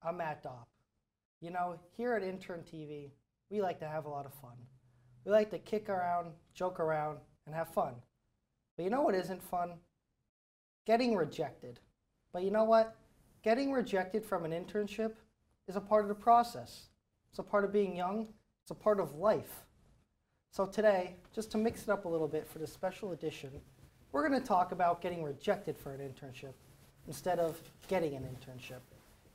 I'm Matt Dopp. You know, here at Intern TV, we like to have a lot of fun. We like to kick around, joke around, and have fun. But you know what isn't fun? Getting rejected. But you know what? Getting rejected from an internship is a part of the process. It's a part of being young. It's a part of life. So today, just to mix it up a little bit for this special edition, we're going to talk about getting rejected for an internship instead of getting an internship.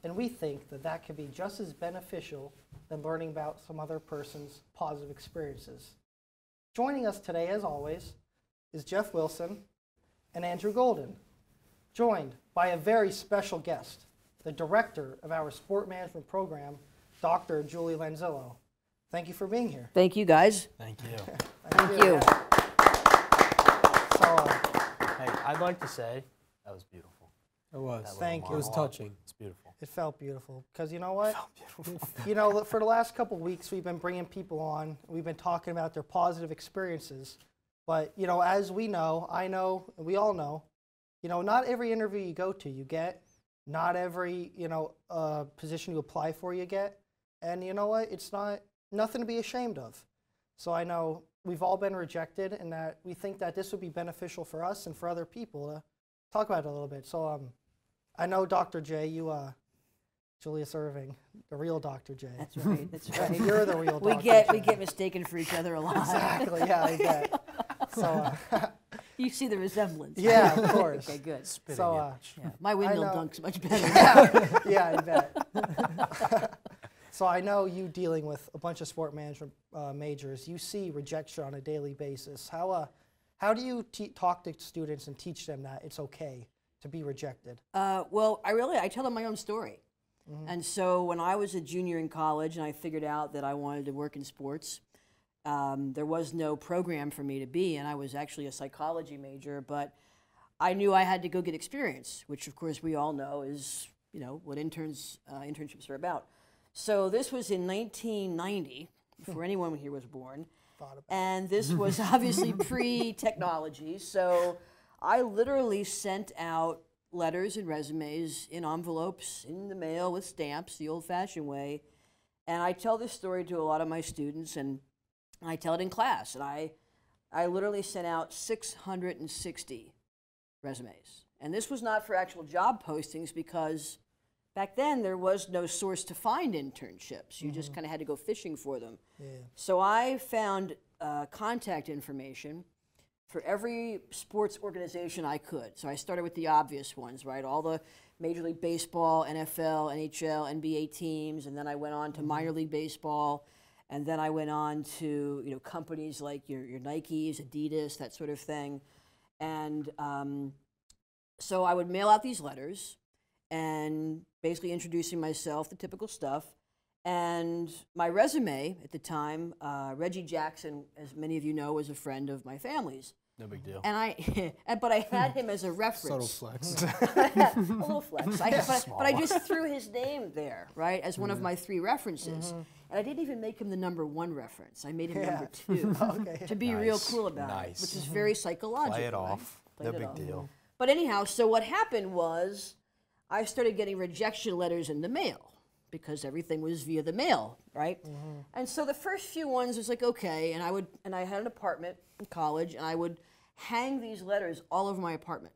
And we think that that could be just as beneficial than learning about some other person's positive experiences. Joining us today, as always, is Jeff Wilson and Andrew Golden, joined by a very special guest, the director of our sport management program, Dr. Julie Lanzillo. Thank you for being here. Thank you, guys. Thank you. Thank you. Hey, I'd like to say that was beautiful. It was. Thank you. It was touching. It's beautiful. It felt beautiful because you know what? It felt beautiful. You know, for the last couple of weeks, we've been bringing people on. We've been talking about their positive experiences. But, you know, as we know, I know, and we all know, you know, not every interview you go to you get. Not every, you know, position you apply for you get. And you know what? It's nothing to be ashamed of. So I know we've all been rejected, and that we think that this would be beneficial for us and for other people to talk about it a little bit. So I know Dr. J, you, Julius Irving, the real Dr. J. That's right. That's right. You're the real Dr. We get mistaken for each other a lot. Exactly. Yeah, I bet. So. You see the resemblance. Yeah, of course. Okay, good. So. Yeah. My windmill dunk's much better. Yeah, I bet. So I know you dealing with a bunch of sport management majors. You see rejection on a daily basis. How do you talk to students and teach them that it's okay to be rejected? Well, I tell them my own story. Mm-hmm. And so when I was a junior in college and I figured out that I wanted to work in sports, there was no program for me to be, and I was actually a psychology major, but I knew I had to go get experience, which of course we all know is, you know, what internships are about. So this was in 1990, before anyone here was born, and this was obviously pre-technology, so I literally sent out letters and resumes in envelopes, in the mail with stamps, the old-fashioned way, and I tell this story to a lot of my students, and I tell it in class, and I literally sent out 660 resumes, and this was not for actual job postings because back then, there was no source to find internships. You just kind of had to go fishing for them. Yeah. So I found contact information for every sports organization I could. So I started with the obvious ones, right? All the Major League Baseball, NFL, NHL, NBA teams, and then I went on to minor league baseball, and then I went on to, you know, companies like your Nikes, Adidas, that sort of thing. And so I would mail out these letters and basically introducing myself, the typical stuff. And my resume at the time, Reggie Jackson, as many of you know, was a friend of my family's. No big deal. And but I had him as a reference. Subtle flex. A little flex. But I just threw his name there, right, as one of my 3 references. And I didn't even make him the #1 reference. I made him #2 to be real cool about it, which is very psychological. Play it off. Right? No big deal. But anyhow, so what happened was I started getting rejection letters in the mail because everything was via the mail, right? And so the first few ones was like, okay, and I had an apartment in college, and I would hang these letters all over my apartment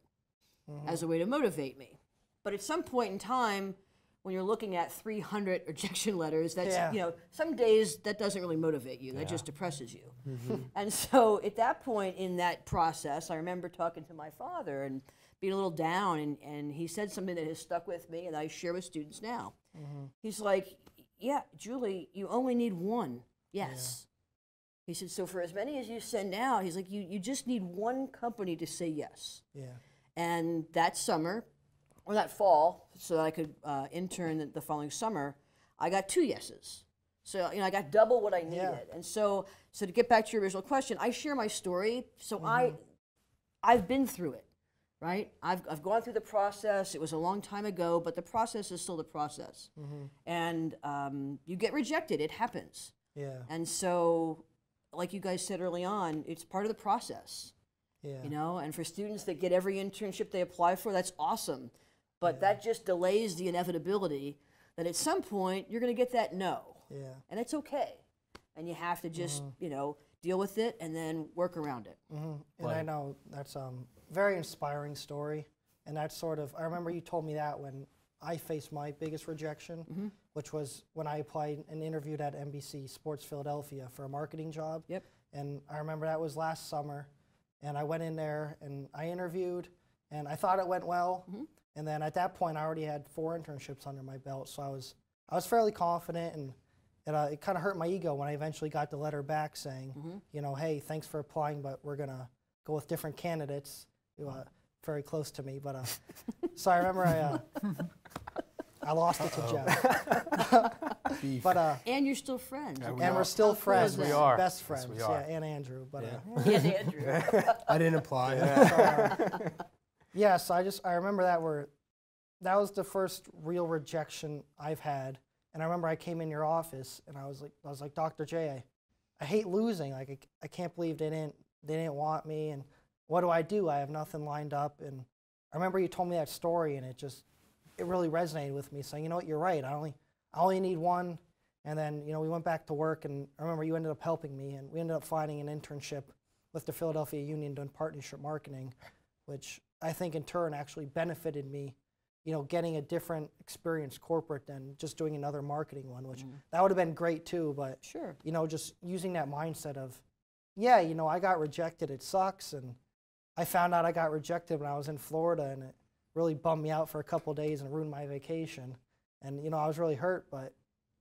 as a way to motivate me. But at some point in time, when you're looking at 300 rejection letters, that's, you know, some days that doesn't really motivate you. That just depresses you. And so at that point in that process, I remember talking to my father and being a little down, and he said something that has stuck with me and I share with students now. He's like, yeah, Julie, you only need 1 yes. He said, so for as many as you send out, he's like, you just need 1 company to say yes. And that summer, or that fall, so that I could intern the following summer, I got 2 yeses. So, you know, I got double what I needed. And so to get back to your original question, I share my story. So I've been through it, right? I've gone through the process. It was a long time ago, but the process is still the process. And you get rejected. It happens. And so, like you guys said early on, it's part of the process. You know, and for students that get every internship they apply for, that's awesome. But that just delays the inevitability that at some point you're going to get that no. Yeah. And it's okay. And you have to just, you know, deal with it and then work around it. And I know that's very inspiring story. And that's sort of, I remember you told me that when I faced my biggest rejection, which was when I applied and interviewed at NBC Sports Philadelphia for a marketing job. Yep. And I remember that was last summer. And I went in there and I interviewed and I thought it went well. And then at that point I already had 4 internships under my belt. So I was fairly confident, and it kind of hurt my ego when I eventually got the letter back saying, you know, hey, thanks for applying, but we're going to go with different candidates. Very close to me, but so I remember I lost it to Jeff. But and you're still friends. and we're still friends. Yes, we are. Best friends. Yes, we are. Yeah, and Andrew. But Yeah, Andrew. I didn't apply. So I remember that was the first real rejection I've had. And I remember I came in your office and I was like, Dr. J, I hate losing. Like I can't believe they didn't want me, and what do? I have nothing lined up. And I remember you told me that story, and it really resonated with me. So you know what, you're right. I only need one. And then, you know, we went back to work, and I remember you ended up helping me, and we ended up finding an internship with the Philadelphia Union doing partnership marketing, which I think in turn actually benefited me, you know, getting a different experience corporate than just doing another marketing one, which that would have been great too. But Sure. you know, just using that mindset of, yeah, you know, I got rejected, it sucks, and I found out I got rejected when I was in Florida, and it really bummed me out for a couple of days and ruined my vacation. And you know, I was really hurt, but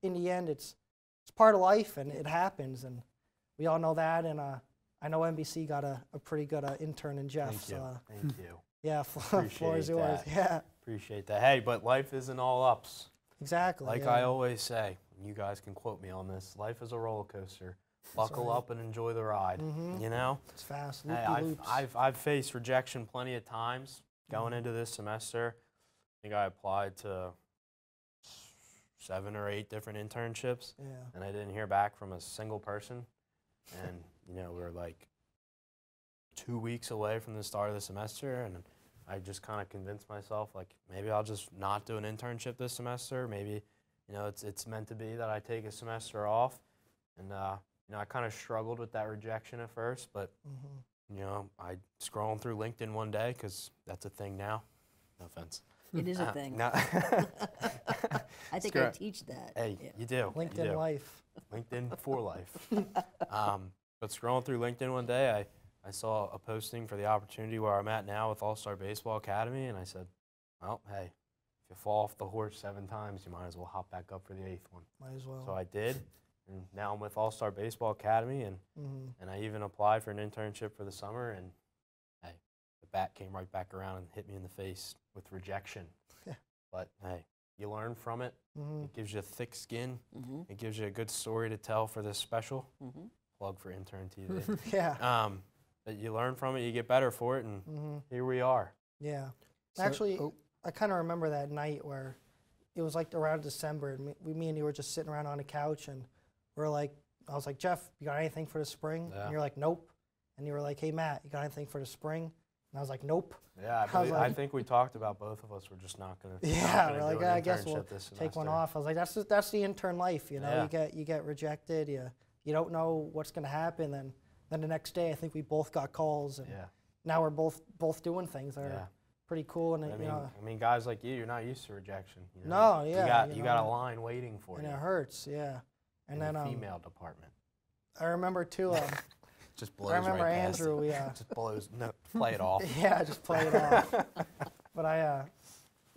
in the end, it's part of life, and it happens, and we all know that. And I know NBC got a pretty good intern in Jeff. Thank you. So, Thank you. yeah, floor is Appreciate yours. that. Yeah, Appreciate that. Hey, but life isn't all ups. exactly. Like yeah. I always say, and you guys can quote me on this, life is a roller coaster. Buckle right. up and enjoy the ride. You know? It's fast. Hey, Loop-de-loops. I've faced rejection plenty of times going into this semester. I think I applied to 7 or 8 different internships, Yeah. and I didn't hear back from a single person. And you know, we're like 2 weeks away from the start of the semester, and I just kind of convinced myself, like, maybe I'll just not do an internship this semester. Maybe, you know, it's meant to be that I take a semester off. And you know, I kind of struggled with that rejection at first, but you know, I scrolling through LinkedIn one day, because that's a thing now. No offense. It is a thing. No. I think I teach that. Hey, Yeah. you do. LinkedIn you do. life. LinkedIn for life. But scrolling through LinkedIn one day, I saw a posting for the opportunity where I'm at now with All-Star Baseball Academy, and I said, well, hey, if you fall off the horse 7 times, you might as well hop back up for the 8th one. Might as well. So I did, and now I'm with All-Star Baseball Academy, and I even applied for an internship for the summer, and hey, the bat came right back around and hit me in the face with rejection. But hey, you learn from it. It gives you a thick skin. It gives you a good story to tell for this special. Plug for Intern TV. Yeah. But you learn from it, you get better for it, and here we are. Yeah. So- Actually, I kind of remember that night where it was like around December, and me and you were just sitting around on the couch, and we're like, I was like, Jeff, you got anything for the spring? Yeah. And you're like, nope. And you were like, hey, Matt, you got anything for the spring? And I was like, nope. Yeah, I was I like- think we talked about both of us. We're just not going to Yeah, we're like, I guess we'll this take one semester. off. I was like, that's the intern life, you know. Yeah. You get rejected. You don't know what's going to happen. Then the next day, I think we both got calls, and Yeah. now we're both doing things that Yeah. are pretty cool. And I you mean, know, guys like you're not used to rejection. You know? No, yeah, You you got a know. line waiting for and you. it hurts, yeah. And in then the female department. I remember too. Just blows I remember right past Andrew. it. Yeah, Just blows. No, play it off. yeah, just play it off. But I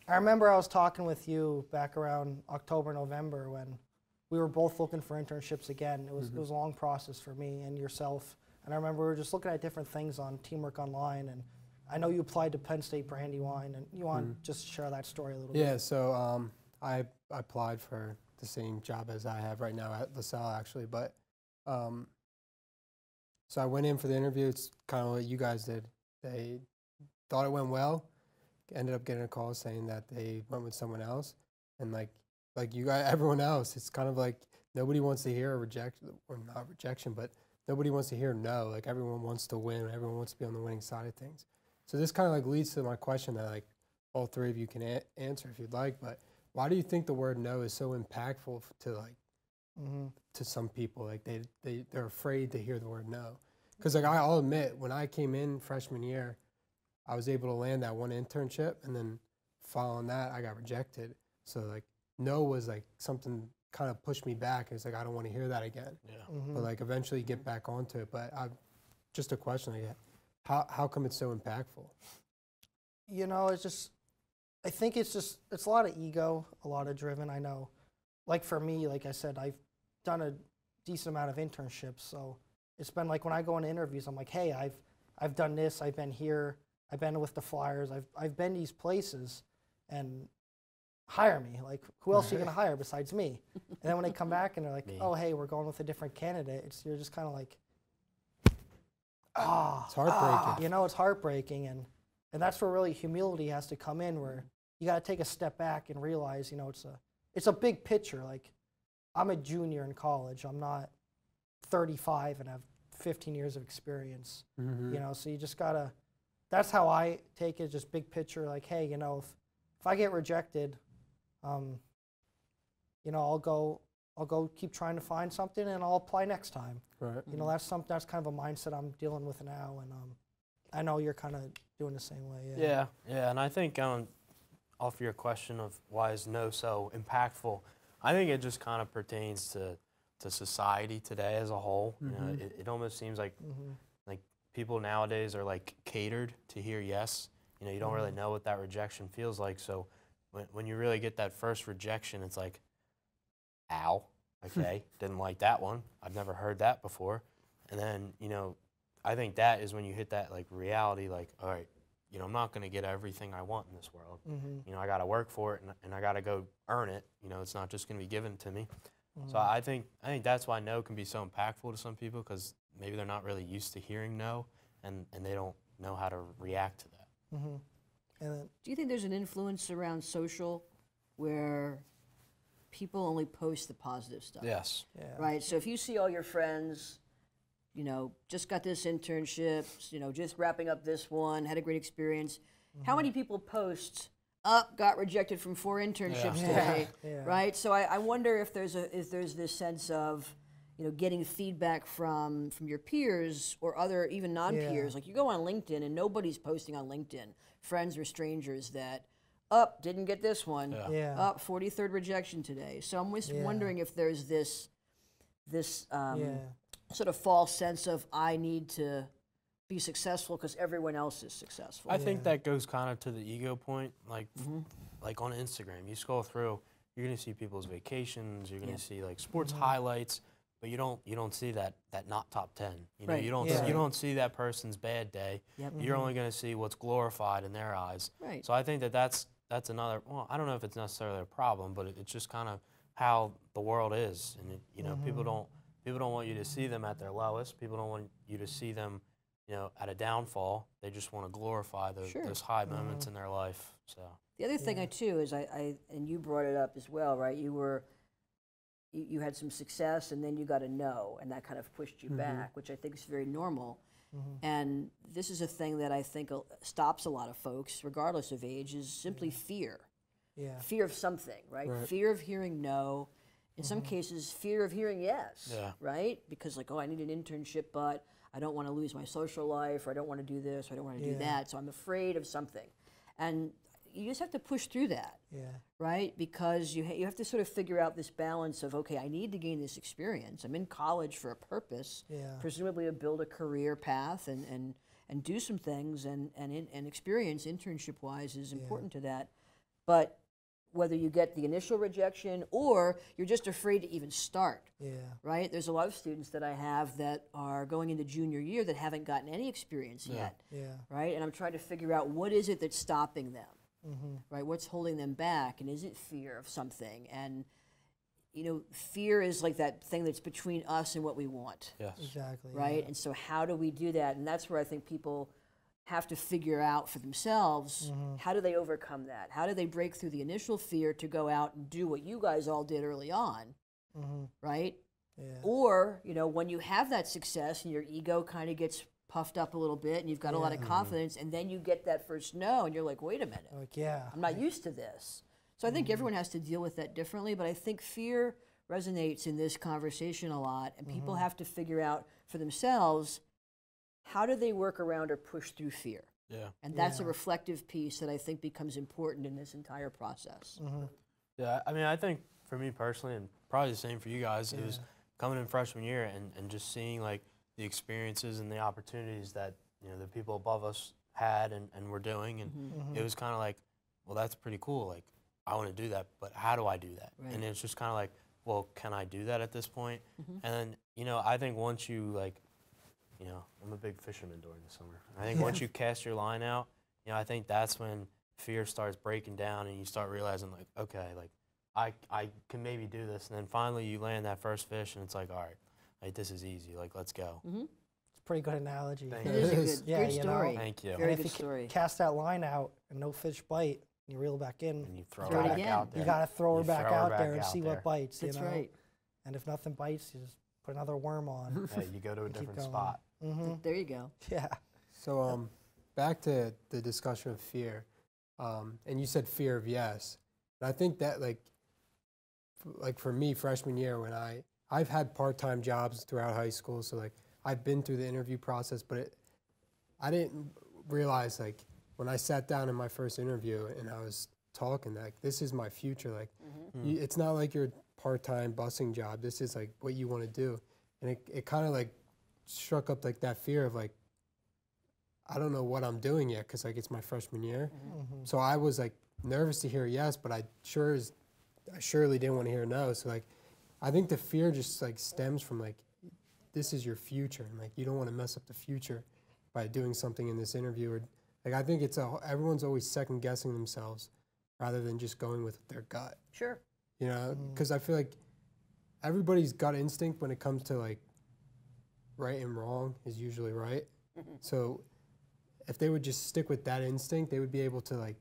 remember I was talking with you back around October, November when we were both looking for internships again. It was a long process for me and yourself. And I remember we were just looking at different things on Teamwork Online. And I know you applied to Penn State Brandywine, and you want to just share that story a little bit. Yeah, so I applied for the same job as I have right now at LaSalle, actually. But so I went in for the interview. It's kind of what you guys did. They thought it went well. Ended up getting a call saying that they went with someone else. And like you guys, everyone else, it's kind of like nobody wants to hear a rejection, or not rejection, but nobody wants to hear no. Like everyone wants to win. Everyone wants to be on the winning side of things. So this kind of like leads to my question that like all 3 of you can answer if you'd like. But why do you think the word no is so impactful to like Mm-hmm. to some people? Like they're afraid to hear the word no. Because like I'll admit, when I came in freshman year, I was able to land that one internship, and then following that, I got rejected. So like no was like something kind of pushed me back. It's like I don't want to hear that again. Yeah. Mm-hmm. But like eventually get back onto it. But just a question, like, how come it's so impactful? You know, it's just, I think it's a lot of ego, a lot of driven. I know, like for me, like I said, I've done a decent amount of internships, so it's been like when I go into interviews, I'm like, hey, I've done this, I've been here, I've been with the Flyers, I've been these places, and hire me. Like, who else are you gonna hire besides me? And then when they come back and they're like, oh, hey, we're going with a different candidate, you're just kind of like, It's heartbreaking. you know, it's heartbreaking, and that's where really humility has to come in, where you got to take a step back and realize, you know, it's a big picture. Like, I'm a junior in college. I'm not 35 and have 15 years of experience. Mm-hmm. You know, so you just gotta. That's how I take it, just big picture. Like, hey, you know, if I get rejected, you know, I'll go keep trying to find something, and I'll apply next time. Right. You know, that's kind of a mindset I'm dealing with now, and I know you're kind of doing the same way. Yeah, and I think off your question of why is no so impactful, I think it just kind of pertains to society today as a whole. You know, it almost seems like like people nowadays are like catered to hear yes. You know, you don't really know what that rejection feels like. So when you really get that first rejection, it's like, ow, okay, didn't like that one. I've never heard that before. And then, you know, I think that is when you hit that like reality, like, all right, you know, I'm not going to get everything I want in this world. You know, I got to work for it, and I got to go earn it. You know, it's not just going to be given to me. So I think that's why no can be so impactful to some people, because maybe they're not really used to hearing no, and they don't know how to react to that. And then, Do you think there's an influence around social where people only post the positive stuff? Yes. yeah. Right? So if you see all your friends, you know, just got this internship, you know, just wrapping up this one, had a great experience. How many people post, got rejected from 4 internships today, Yeah. right? So I wonder if there's this sense of, you know, getting feedback from your peers or other even non-peers. Like you go on LinkedIn and nobody's posting on LinkedIn, friends or strangers, that didn't get this one, Yeah. 43rd rejection today. So I'm just wondering if there's this sort of false sense of I need to be successful because everyone else is successful. I think that goes kind of to the ego point. Like, like on Instagram, you scroll through, you're gonna see people's vacations, you're gonna see like sports highlights, but you don't see that not top 10. You know, Right. you don't see that person's bad day. Yep. You're only gonna see what's glorified in their eyes. Right. So I think that's another. Well, I don't know if it's necessarily a problem, but it's just kind of how the world is, and you know, people don't want you to see them at their lowest. People don't want you to see them, you know, at a downfall. They just want to glorify those high moments in their life. So The other thing too is and you brought it up as well, right? You had some success and then you got a no, and that kind of pushed you back, which I think is very normal. And this is a thing that I think stops a lot of folks, regardless of age, is simply fear. Yeah. Fear of something, right? Fear of hearing no. In some cases, fear of hearing yes, right? Because like, oh, I need an internship, but I don't want to lose my social life, or I don't want to do this, or I don't want to do that, so I'm afraid of something. And you just have to push through that, right? Because you have to sort of figure out this balance of, okay, I need to gain this experience. I'm in college for a purpose, presumably to build a career path and do some things, and experience internship-wise is important to that. But whether you get the initial rejection or you're just afraid to even start, right? There's a lot of students that I have that are going into junior year that haven't gotten any experience yet, right? And I'm trying to figure out what is it that's stopping them, right? What's holding them back, and is it fear of something? And you know, fear is like that thing that's between us and what we want, Exactly. right? And so how do we do that? And that's where I think people have to figure out for themselves, how do they overcome that? How do they break through the initial fear to go out and do what you guys all did early on, right? Or, you know, when you have that success and your ego kind of gets puffed up a little bit and you've got a lot of confidence, and then you get that first no and you're like, wait a minute, Like, I'm not used to this. So I think everyone has to deal with that differently, but I think fear resonates in this conversation a lot, and people have to figure out for themselves, how do they work around or push through fear? Yeah. And that's a reflective piece that I think becomes important in this entire process. Yeah, I mean, I think for me personally, and probably the same for you guys, it was coming in freshman year and just seeing like the experiences and the opportunities that, you know, the people above us had and were doing, and it was kind of like, well, that's pretty cool. Like, I want to do that, but how do I do that? Right. And it's just kind of like, well, can I do that at this point? And then, you know, I think once you like, you know, I'm a big fisherman during the summer. I think once you cast your line out, you know, I think that's when fear starts breaking down and you start realizing like, okay, like I can maybe do this. And then finally you land that first fish and it's like, all right, like this is easy. Like, let's go. It's a pretty good analogy. Thank It you. is a good, Yeah, good you know. story. Thank you. Very And good if you story. cast that line out and no fish bite, you reel back in. And you throw Throw her it back again. out there. You got to throw her You back throw her out back there and out see there. what bites. That's you know? right. And if nothing bites, you just put another worm on. Hey, you go to a Keep different going. spot. There you go. Yeah. So back to the discussion of fear, and you said fear of yes. And I think that like for me, freshman year, when I've had part-time jobs throughout high school, so like I've been through the interview process, but I didn't realize like when I sat down in my first interview and I was talking, like this is my future. Like it's not like your part-time busing job. This is like what you want to do, and it kind of like struck up like that fear of like, I don't know what I'm doing yet because like it's my freshman year. So I was like nervous to hear yes, but I surely didn't want to hear no. So like I think the fear just like stems from like this is your future, and like you don't want to mess up the future by doing something in this interview. Or like I think everyone's always second guessing themselves rather than just going with their gut. Sure. You know, because I feel like everybody's gut instinct when it comes to like right and wrong is usually right. So if they would just stick with that instinct, they would be able to like,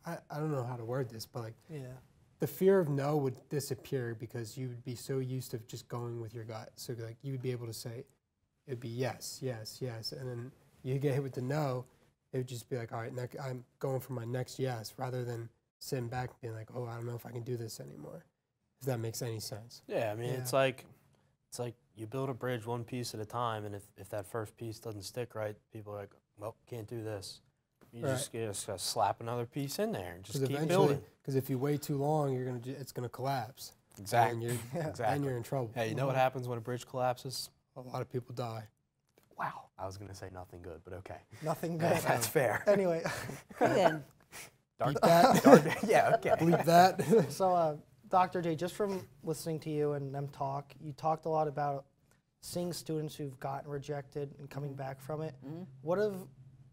I don't know how to word this, but like the fear of no would disappear because you would be so used to just going with your gut. So like you would be able to say, it would be yes, yes, yes. And then you get hit with the no, it would just be like, all right, I'm going for my next yes, rather than sitting back and being like, oh, I don't know if I can do this anymore. If that makes any sense. Yeah, I mean, it's like you build a bridge one piece at a time, and if that first piece doesn't stick right, people are like, well, can't do this. You just gotta slap another piece in there and just keep building. Because if you wait too long, it's gonna collapse. Exactly. And then you're in trouble. Hey, you know what happens when a bridge collapses? A lot of people die. Wow. I was gonna say nothing good, but okay. Nothing good. That's fair. Anyway, Then Bleep that. Yeah, okay. Bleep that. so Dr. J, just from listening to you and them talk, you talked a lot about seeing students who've gotten rejected and coming back from it.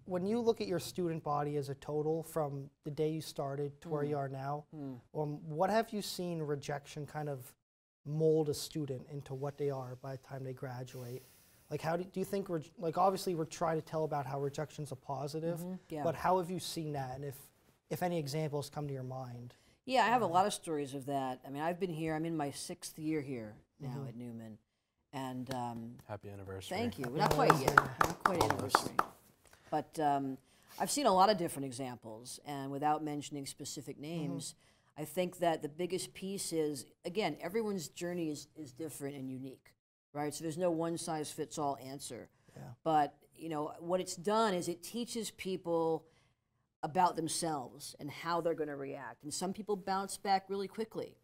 When you look at your student body as a total from the day you started to where you are now, what have you seen rejection kind of mold a student into what they are by the time they graduate? Like, how do you think, like, obviously we're trying to tell about how rejection's a positive, but how have you seen that? And if any examples come to your mind? Yeah, I have a lot of stories of that. I mean, I've been here, I'm in my 6th year here now at Newman. And Happy anniversary. thank you. Not quite yet. Not quite anniversary. But I've seen a lot of different examples, and without mentioning specific names, I think that the biggest piece is, again, everyone's journey is different and unique, right? So there's no one-size-fits-all answer. But, you know, what it's done is it teaches people about themselves and how they're going to react. And some people bounce back really quickly.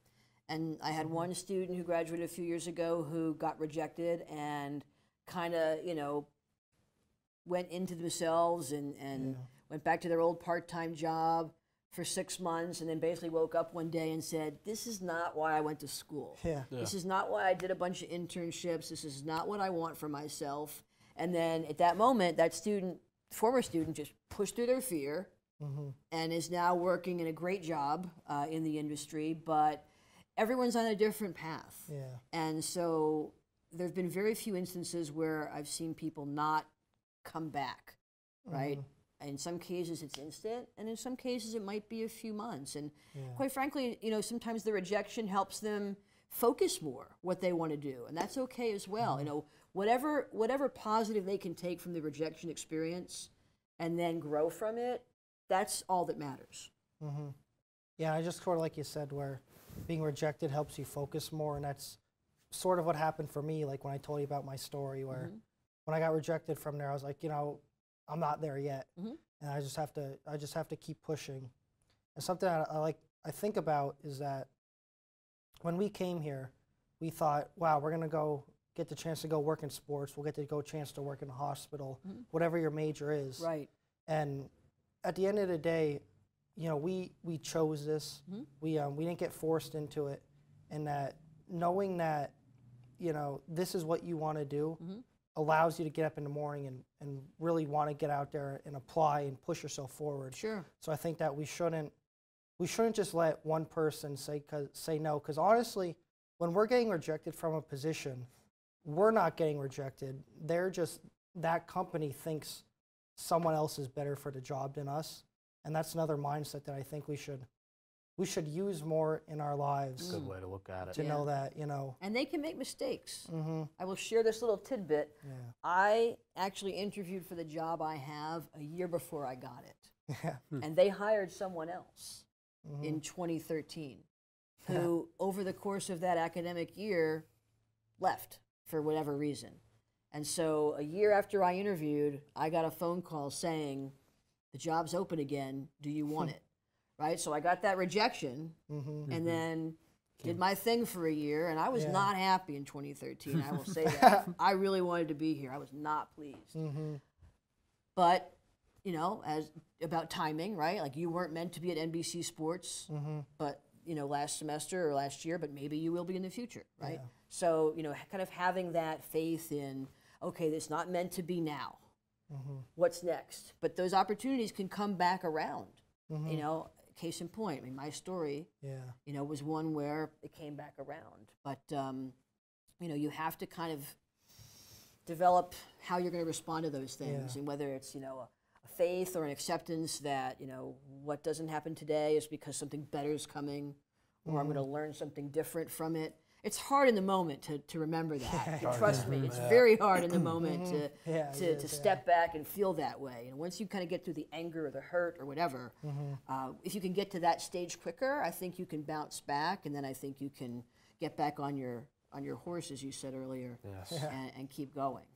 And I had one student who graduated a few years ago who got rejected and kind of, you know, went into themselves and went back to their old part-time job for 6 months, and then basically woke up one day and said, this is not why I went to school. This is not why I did a bunch of internships. This is not what I want for myself. And then at that moment, that student, former student, just pushed through their fear and is now working in a great job in the industry, but everyone's on a different path. And so there've been very few instances where I've seen people not come back, right? In some cases it's instant, and in some cases it might be a few months. And quite frankly, you know, sometimes the rejection helps them focus more what they want to do, and that's okay as well. You know, whatever positive they can take from the rejection experience and then grow from it, that's all that matters. Yeah, I just sort of like you said, where being rejected helps you focus more, and that's sort of what happened for me. Like when I told you about my story, where when I got rejected from there, I was like, you know, I'm not there yet, and I just have to keep pushing. And something I think about is that when we came here, we thought, wow, we're gonna go get the chance to go work in sports. We'll get to go chance to work in a hospital, whatever your major is. Right. And at the end of the day, you know, we chose this. We didn't get forced into it, and that knowing that, you know, this is what you want to do allows you to get up in the morning and really want to get out there and apply and push yourself forward. Sure. So I think that we shouldn't just let one person say no, because honestly, when we're getting rejected from a position, we're not getting rejected. They're just, that company thinks someone else is better for the job than us. And that's another mindset that I think we should use more in our lives. Good way to look at it. To know that, you know. And they can make mistakes. I will share this little tidbit. Yeah. I actually interviewed for the job I have a year before I got it. Yeah. And they hired someone else in 2013 who, over the course of that academic year, left for whatever reason. And so a year after I interviewed, I got a phone call saying, the job's open again, do you want it? Right? So I got that rejection and then did my thing for a year, and I was not happy in 2013, I will say that. I really wanted to be here. I was not pleased. But, you know, about timing, right? Like, you weren't meant to be at NBC Sports, but, you know, last semester or last year, but maybe you will be in the future, right? Yeah. So, you know, kind of having that faith in, okay, it's not meant to be now. What's next? But those opportunities can come back around. You know, case in point, I mean, my story, you know, was one where it came back around. But, you know, you have to kind of develop how you're going to respond to those things, and whether it's, you know, a faith or an acceptance that, you know, what doesn't happen today is because something better is coming, or I'm going to learn something different from it. It's hard in the moment to remember that. Trust me, it's very hard in the moment to step back and feel that way. And once you kind of get through the anger or the hurt or whatever, if you can get to that stage quicker, I think you can bounce back, and then I think you can get back on your horse, as you said earlier, and keep going.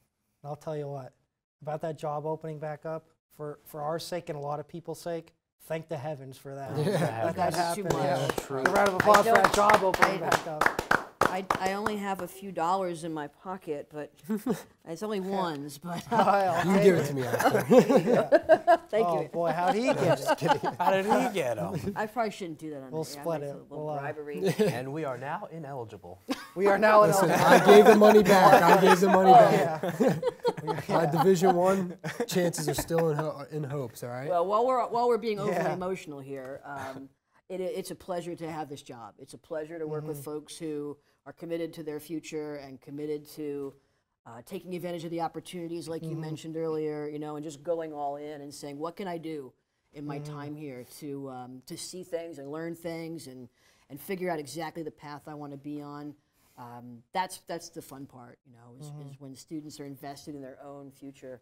I'll tell you what, about that job opening back up, for our sake and a lot of people's sake, thank the heavens for that. That happened. A round of applause for that job opening back up. I only have a few dollars in my pocket, but it's only ones. But You can give it to me after. Thank you. Oh boy, how'd he get it? How did he get them? I probably shouldn't do that on We'll the air. split I might it. do a little We'll, bribery. And we are now ineligible. We are now in Listen, I gave the money back. I gave the money back. Yeah. My Division I chances are still in hopes, all right? Well, while we're being overly emotional here, it's a pleasure to have this job. It's a pleasure to work with folks who are committed to their future and committed to taking advantage of the opportunities, like you mentioned earlier, you know, and just going all in and saying, what can I do in my time here to see things and learn things and figure out exactly the path I want to be on. That's the fun part, you know, is when students are invested in their own future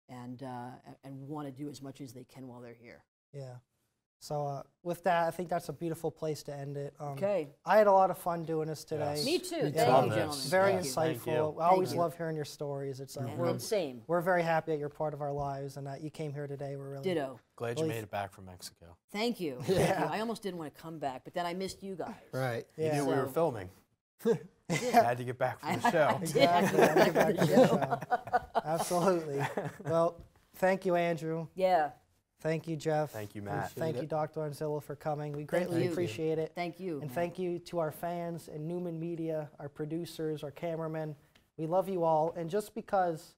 and want to do as much as they can while they're here. Yeah. So with that, I think that's a beautiful place to end it. Okay. I had a lot of fun doing this today. Yes. Me too. Me Thank too. you, Love gentlemen. this. Very Yes. Thank you. insightful. I always you. love hearing your stories. It's And same. we're very happy that you're part of our lives and that you came here today. We're really Ditto. Glad you made it back from Mexico. Thank you. Thank you. I almost didn't want to come back, but then I missed you guys. Right. You knew we were So- filming. I had to get back from the show. Exactly. Let's get back to the show. Absolutely. Well, thank you, Andrew. Yeah. Thank you, Jeff. Thank you, Matt. Thank you, Dr. Lanzillo, for coming. We greatly you. appreciate it. Thank you. And thank you to our fans and Newman Media, our producers, our cameramen. We love you all. And just because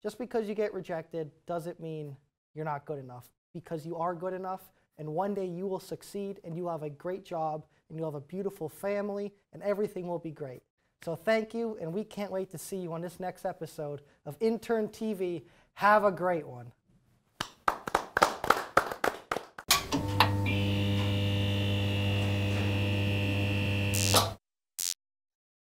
you get rejected doesn't mean you're not good enough, because you are good enough. And one day you will succeed and you'll have a great job and you'll have a beautiful family and everything will be great. So thank you, and we can't wait to see you on this next episode of Intern TV. Have a great one.